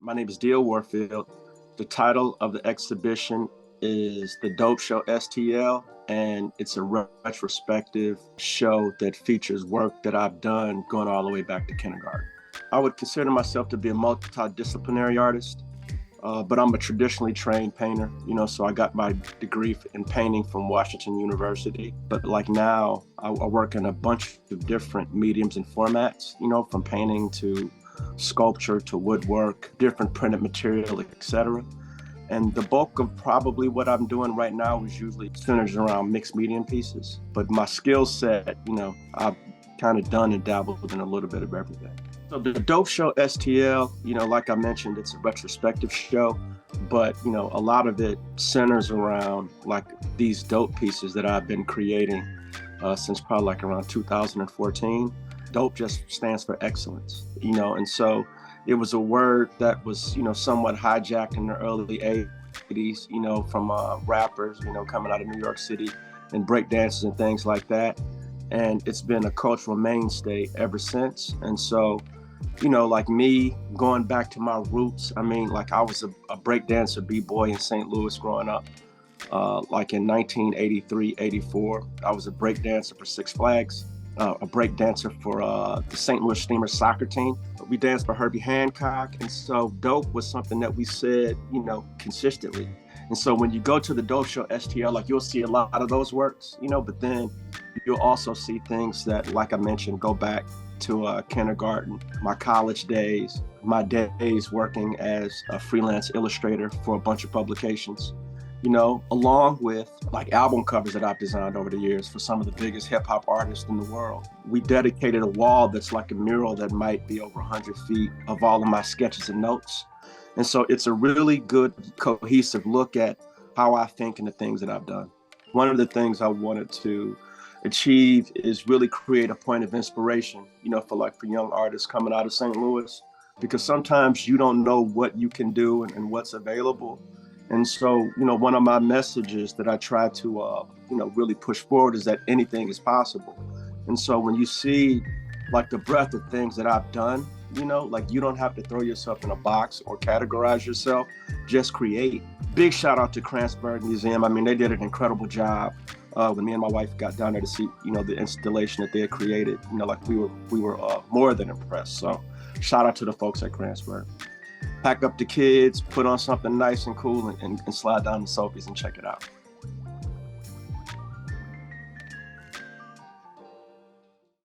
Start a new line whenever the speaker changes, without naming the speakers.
My name is Warfield. The title of the exhibition is the DOPE Show STL, and it's a retrospective show that features work that I've done going all the way back to kindergarten. I would consider myself to be a multidisciplinary artist, but I'm a traditionally trained painter, so I got my degree in painting from Washington University. But like now, I work in a bunch of different mediums and formats, from painting to sculpture to woodwork, different printed material, etc. And the bulk of probably what I'm doing right now is usually centered around mixed medium pieces. But my skill set, I've kind of done and dabbled in a little bit of everything. So the DOPE Show STL, like I mentioned, it's a retrospective show, but a lot of it centers around like these dope pieces that I've been creating since probably like around 2014. DOPE just stands for excellence, and so it was a word that was, somewhat hijacked in the early 80s, from rappers, coming out of New York City and breakdancers and things like that. And it's been a cultural mainstay ever since. And so, like me going back to my roots, I was a breakdancer, b-boy in St. Louis growing up. Like in 1983, 84, I was a breakdancer for Six Flags. A break dancer for the St. Louis Steamers soccer team. We danced for Herbie Hancock. And so dope was something that we said, consistently. And so when you go to the DOPE Show STL, like you'll see a lot of those works, but then you'll also see things that, like I mentioned, go back to kindergarten, my college days, my days working as a freelance illustrator for a bunch of publications. Along with like album covers that I've designed over the years for some of the biggest hip hop artists in the world. We dedicated a wall that's like a mural that might be over 100 feet of all of my sketches and notes. And so it's a really good cohesive look at how I think and the things that I've done. One of the things I wanted to achieve is really create a point of inspiration, for young artists coming out of St. Louis, because sometimes you don't know what you can do and what's available. And so, one of my messages that I try to, really push forward is that anything is possible. And so when you see like the breadth of things that I've done, like you don't have to throw yourself in a box or categorize yourself, just create. Big shout out to Kranzberg Museum. They did an incredible job. When me and my wife got down there to see, the installation that they had created, like we were more than impressed. So shout out to the folks at Kranzberg. Pack up the kids, put on something nice and cool, and slide down to Sophie's and check it out.